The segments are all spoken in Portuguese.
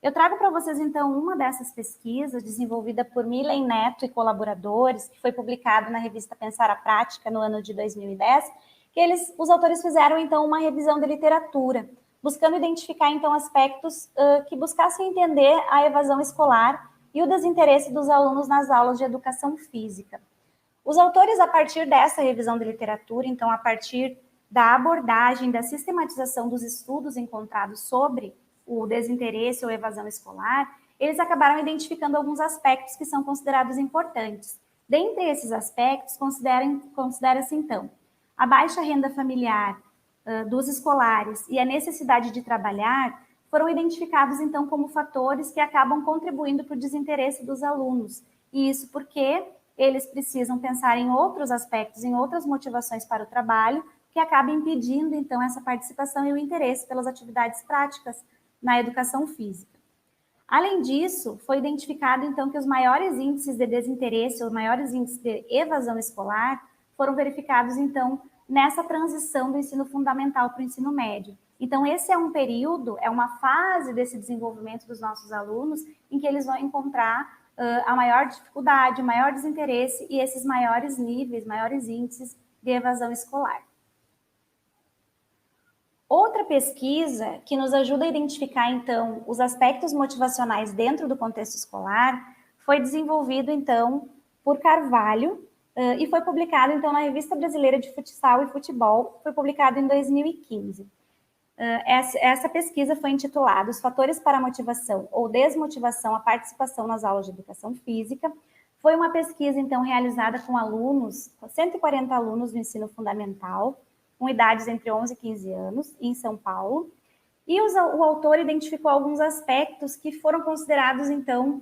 Eu trago para vocês, então, uma dessas pesquisas desenvolvida por Milen Neto e colaboradores, que foi publicado na revista Pensar a Prática no ano de 2010, que os autores fizeram, então, uma revisão de literatura, buscando identificar, então, aspectos que buscassem entender a evasão escolar e o desinteresse dos alunos nas aulas de educação física. Os autores, a partir dessa revisão de literatura, então, a partir da abordagem, da sistematização dos estudos encontrados sobre o desinteresse ou evasão escolar, eles acabaram identificando alguns aspectos que são considerados importantes. Dentre esses aspectos, considera-se, então, a baixa renda familiar dos escolares e a necessidade de trabalhar foram identificados, então, como fatores que acabam contribuindo para o desinteresse dos alunos. E isso porque eles precisam pensar em outros aspectos, em outras motivações para o trabalho, que acaba impedindo, então, essa participação e o interesse pelas atividades práticas na educação física. Além disso, foi identificado, então, que os maiores índices de desinteresse, os maiores índices de evasão escolar, foram verificados, então, nessa transição do ensino fundamental para o ensino médio. Então, esse é um período, é uma fase desse desenvolvimento dos nossos alunos em que eles vão encontrar a maior dificuldade, o maior desinteresse e esses maiores níveis, maiores índices de evasão escolar. Outra pesquisa que nos ajuda a identificar, então, os aspectos motivacionais dentro do contexto escolar foi desenvolvido, então, por Carvalho e foi publicado, então, na Revista Brasileira de Futsal e Futebol, foi publicado em 2015. Essa pesquisa foi intitulada Os Fatores para a Motivação ou Desmotivação à Participação nas Aulas de Educação Física. Foi uma pesquisa, então, realizada com alunos, 140 alunos do ensino fundamental, com idades entre 11 e 15 anos, em São Paulo. E o autor identificou alguns aspectos que foram considerados, então,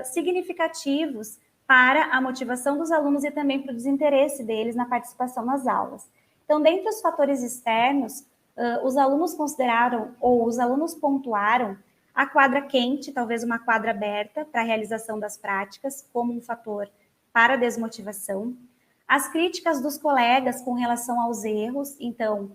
significativos para a motivação dos alunos e também para o desinteresse deles na participação nas aulas. Então, dentre os fatores externos, os alunos consideraram, ou os alunos pontuaram, a quadra quente, talvez uma quadra aberta para a realização das práticas, como um fator para a desmotivação. As críticas dos colegas com relação aos erros, então,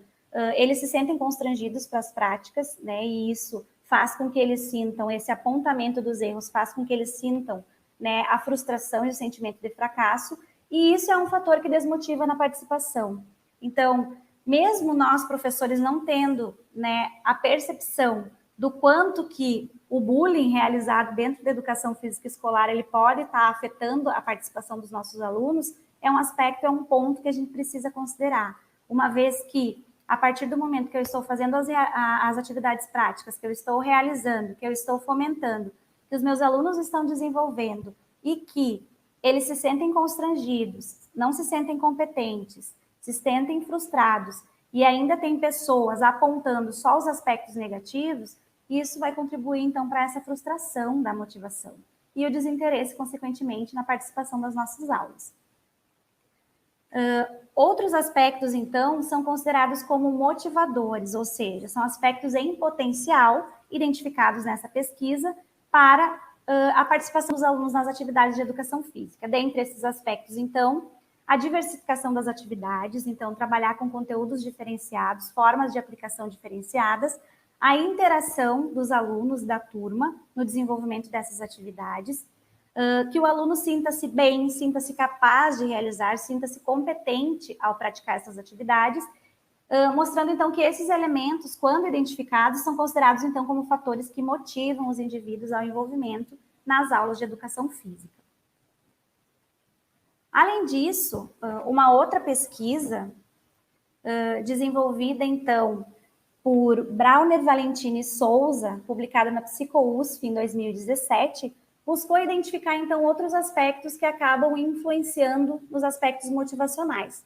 eles se sentem constrangidos para as práticas, né, e isso faz com que eles sintam, esse apontamento dos erros faz com que eles sintam, né, a frustração e o sentimento de fracasso, e isso é um fator que desmotiva na participação. Então, mesmo nós, professores, não tendo, né, a percepção do quanto que o bullying realizado dentro da educação física escolar, ele pode estar afetando a participação dos nossos alunos, é um aspecto, é um ponto que a gente precisa considerar. Uma vez que, a partir do momento que eu estou fazendo as atividades práticas, que eu estou realizando, que eu estou fomentando, que os meus alunos estão desenvolvendo e que eles se sentem constrangidos, não se sentem competentes, se sentem frustrados e ainda tem pessoas apontando só os aspectos negativos, isso vai contribuir, então, para essa frustração da motivação e o desinteresse, consequentemente, na participação das nossas aulas. Outros aspectos, então, são considerados como motivadores, ou seja, são aspectos em potencial identificados nessa pesquisa para a participação dos alunos nas atividades de educação física. Dentre esses aspectos, então, a diversificação das atividades, então, trabalhar com conteúdos diferenciados, formas de aplicação diferenciadas, a interação dos alunos da turma no desenvolvimento dessas atividades, que o aluno sinta-se bem, sinta-se capaz de realizar, sinta-se competente ao praticar essas atividades, mostrando, então, que esses elementos, quando identificados, são considerados, então, como fatores que motivam os indivíduos ao envolvimento nas aulas de educação física. Além disso, uma outra pesquisa desenvolvida, então, por Brauner Valentini Souza, publicada na PsicoUSF em 2017, buscou identificar, então, outros aspectos que acabam influenciando nos aspectos motivacionais.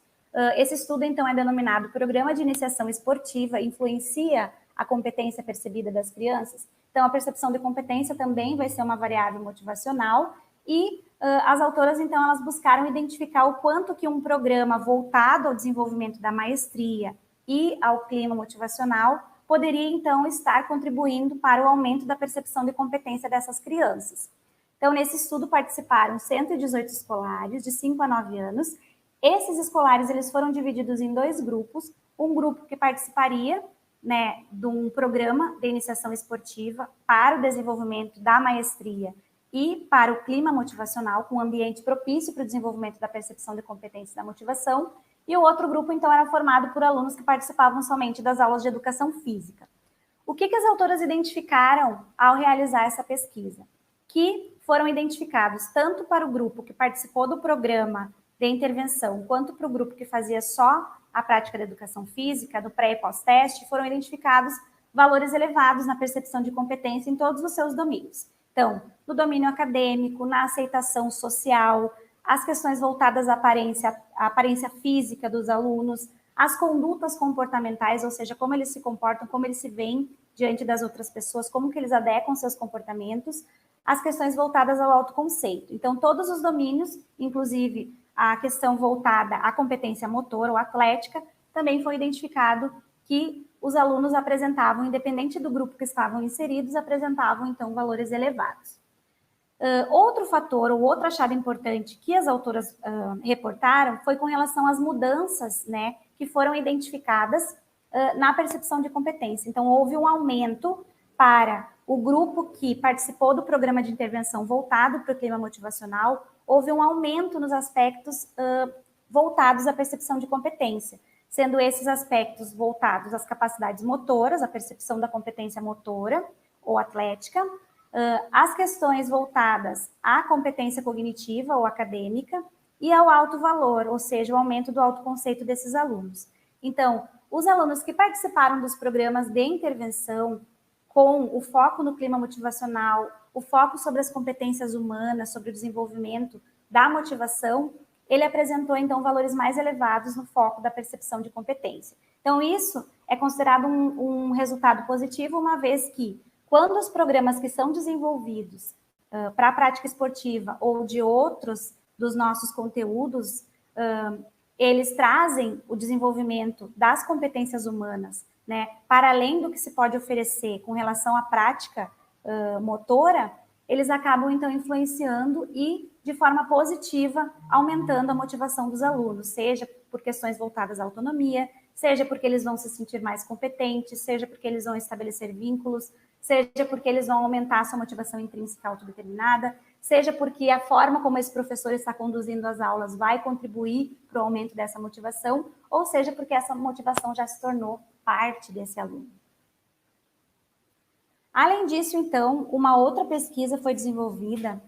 Esse estudo, então, é denominado Programa de Iniciação Esportiva, influencia a competência percebida das crianças. Então, a percepção de competência também vai ser uma variável motivacional e as autoras, então, elas buscaram identificar o quanto que um programa voltado ao desenvolvimento da maestria e ao clima motivacional poderia, então, estar contribuindo para o aumento da percepção de competência dessas crianças. Então, nesse estudo participaram 118 escolares de 5 a 9 anos. Esses escolares eles foram divididos em dois grupos. Um grupo que participaria né, de um programa de iniciação esportiva para o desenvolvimento da maestria e para o clima motivacional, com um ambiente propício para o desenvolvimento da percepção de competência e da motivação, e o outro grupo, então, era formado por alunos que participavam somente das aulas de educação física. O que as autoras identificaram ao realizar essa pesquisa? Que foram identificados tanto para o grupo que participou do programa de intervenção, quanto para o grupo que fazia só a prática da educação física, do pré e pós-teste, foram identificados valores elevados na percepção de competência em todos os seus domínios. Então, no domínio acadêmico, na aceitação social, as questões voltadas à aparência física dos alunos, as condutas comportamentais, ou seja, como eles se comportam, como eles se veem diante das outras pessoas, como que eles adequam seus comportamentos, as questões voltadas ao autoconceito. Então, todos os domínios, inclusive a questão voltada à competência motora ou atlética, também foi identificado que os alunos apresentavam, independente do grupo que estavam inseridos, apresentavam, então, valores elevados. Outro fator, ou outro achado importante que as autoras reportaram foi com relação às mudanças, né, que foram identificadas na percepção de competência. Então, houve um aumento para o grupo que participou do programa de intervenção voltado para o clima motivacional, houve um aumento nos aspectos voltados à percepção de competência, sendo esses aspectos voltados às capacidades motoras, à percepção da competência motora ou atlética, as questões voltadas à competência cognitiva ou acadêmica e ao alto valor, ou seja, o aumento do autoconceito desses alunos. Então, os alunos que participaram dos programas de intervenção com o foco no clima motivacional, o foco sobre as competências humanas, sobre o desenvolvimento da motivação, ele apresentou, então, valores mais elevados no foco da percepção de competência. Então, isso é considerado um resultado positivo, uma vez que, quando os programas que são desenvolvidos para a prática esportiva ou de outros dos nossos conteúdos, eles trazem o desenvolvimento das competências humanas, né, para além do que se pode oferecer com relação à prática motora, eles acabam, então, influenciando e, de forma positiva, aumentando a motivação dos alunos, seja por questões voltadas à autonomia, seja porque eles vão se sentir mais competentes, seja porque eles vão estabelecer vínculos, seja porque eles vão aumentar a sua motivação intrínseca autodeterminada, seja porque a forma como esse professor está conduzindo as aulas vai contribuir para o aumento dessa motivação, ou seja porque essa motivação já se tornou parte desse aluno. Além disso, então, uma outra pesquisa foi desenvolvida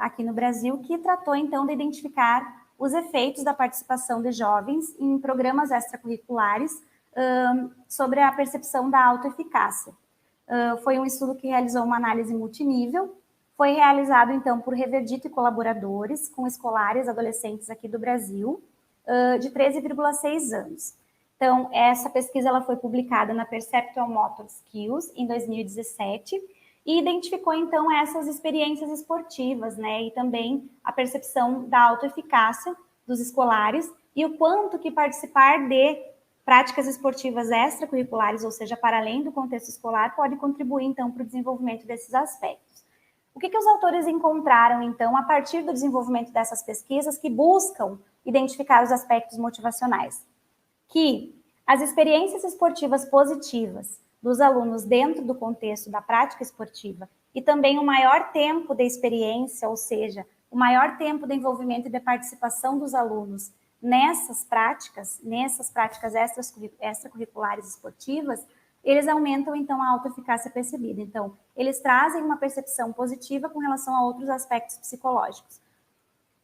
aqui no Brasil que tratou, então, de identificar os efeitos da participação de jovens em programas extracurriculares sobre a percepção da autoeficácia. Foi um estudo que realizou uma análise multinível, foi realizado, então, por Reverdito e colaboradores, com escolares adolescentes aqui do Brasil, de 13,6 anos. Então, essa pesquisa ela foi publicada na Perceptual Motor Skills, em 2017, e identificou, então, essas experiências esportivas, né, e também a percepção da autoeficácia dos escolares e o quanto que participar de práticas esportivas extracurriculares, ou seja, para além do contexto escolar, pode contribuir, então, para o desenvolvimento desses aspectos. O que os autores encontraram, então, a partir do desenvolvimento dessas pesquisas que buscam identificar os aspectos motivacionais? Que as experiências esportivas positivas dos alunos dentro do contexto da prática esportiva e também o maior tempo de experiência, ou seja, o maior tempo de envolvimento e de participação dos alunos nessas práticas extracurriculares esportivas, eles aumentam, então, a autoeficácia percebida. Então, eles trazem uma percepção positiva com relação a outros aspectos psicológicos.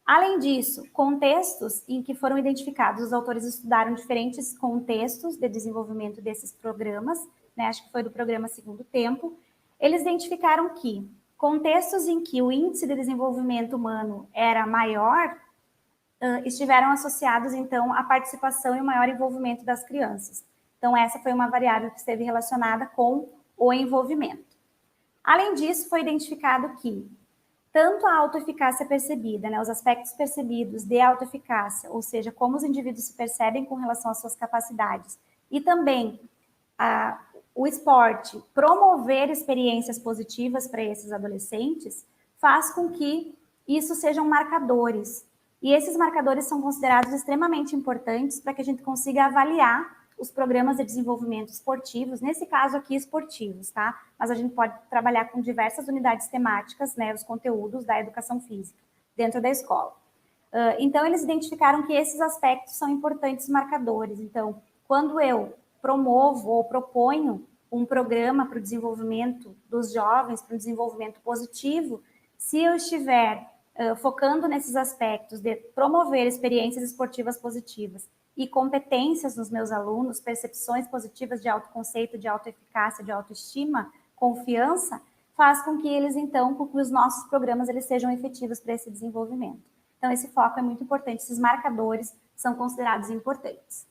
Além disso, contextos em que foram identificados, os autores estudaram diferentes contextos de desenvolvimento desses programas, né, acho que foi do programa Segundo Tempo, eles identificaram que contextos em que o índice de desenvolvimento humano era maior, estiveram associados, então, à participação e o maior envolvimento das crianças. Então, essa foi uma variável que esteve relacionada com o envolvimento. Além disso, foi identificado que tanto a autoeficácia percebida, né, os aspectos percebidos de autoeficácia, ou seja, como os indivíduos se percebem com relação às suas capacidades, e também o esporte promover experiências positivas para esses adolescentes, faz com que isso sejam marcadores. E esses marcadores são considerados extremamente importantes para que a gente consiga avaliar os programas de desenvolvimento esportivos, nesse caso aqui esportivos, tá? Mas a gente pode trabalhar com diversas unidades temáticas, né, os conteúdos da educação física dentro da escola. Então, eles identificaram que esses aspectos são importantes marcadores. Então, quando eu promovo ou proponho um programa para o desenvolvimento dos jovens, para o desenvolvimento positivo, se eu estiver focando nesses aspectos de promover experiências esportivas positivas e competências nos meus alunos, percepções positivas de autoconceito, de autoeficácia, de autoestima, confiança, faz com que eles, então, com que os nossos programas eles sejam efetivos para esse desenvolvimento. Então, esse foco é muito importante, esses marcadores são considerados importantes.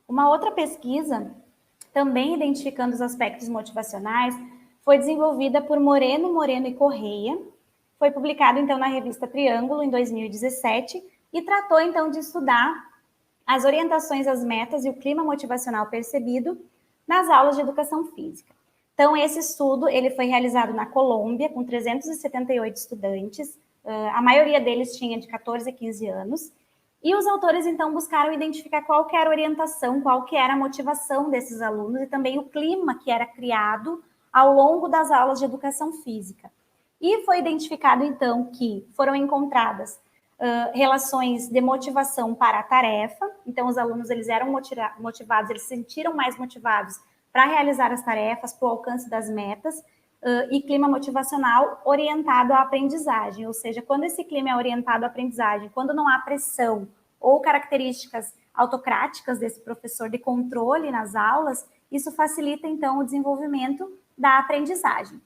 Uma outra pesquisa, também identificando os aspectos motivacionais, foi desenvolvida por Moreno e Correia, foi publicado então na revista Triângulo em 2017 e tratou então de estudar as orientações às metas e o clima motivacional percebido nas aulas de educação física. Então, esse estudo ele foi realizado na Colômbia, com 378 estudantes, a maioria deles tinha de 14 a 15 anos, e os autores, então, buscaram identificar qual que era a orientação, qual que era a motivação desses alunos e também o clima que era criado ao longo das aulas de educação física. E foi identificado, então, que foram encontradas relações de motivação para a tarefa. Então, os alunos eles eram motivados, eles se sentiram mais motivados para realizar as tarefas, para o alcance das metas, e clima motivacional orientado à aprendizagem, ou seja, quando esse clima é orientado à aprendizagem, quando não há pressão ou características autocráticas desse professor de controle nas aulas, isso facilita, então, o desenvolvimento da aprendizagem.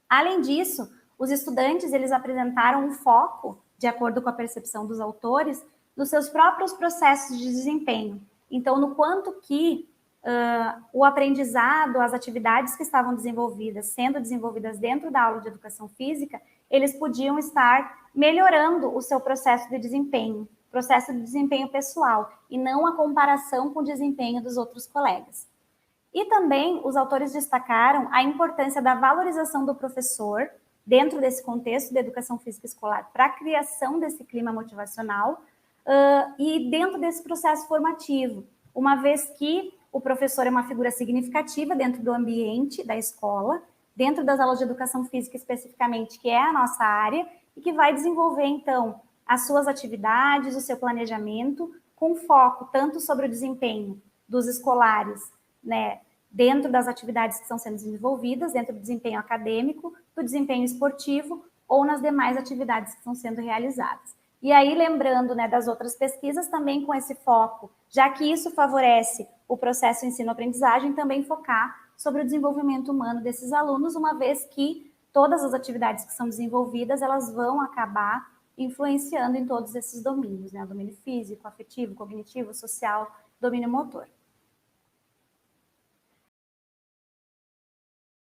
Além disso, os estudantes eles apresentaram um foco, de acordo com a percepção dos autores, dos seus próprios processos de desempenho. Então, no quanto que o aprendizado, as atividades que estavam sendo desenvolvidas dentro da aula de educação física, eles podiam estar melhorando o seu processo de desempenho pessoal, e não a comparação com o desempenho dos outros colegas. E também os autores destacaram a importância da valorização do professor dentro desse contexto de educação física escolar para a criação desse clima motivacional e dentro desse processo formativo, uma vez que o professor é uma figura significativa dentro do ambiente da escola, dentro das aulas de educação física especificamente, que é a nossa área, e que vai desenvolver, então, as suas atividades, o seu planejamento, com foco tanto sobre o desempenho dos escolares, né, dentro das atividades que estão sendo desenvolvidas, dentro do desempenho acadêmico, do desempenho esportivo ou nas demais atividades que estão sendo realizadas. E aí, lembrando, né, das outras pesquisas, também com esse foco, já que isso favorece o processo ensino-aprendizagem, também focar sobre o desenvolvimento humano desses alunos, uma vez que todas as atividades que são desenvolvidas, elas vão acabar influenciando em todos esses domínios, né, o domínio físico, afetivo, cognitivo, social, domínio motor.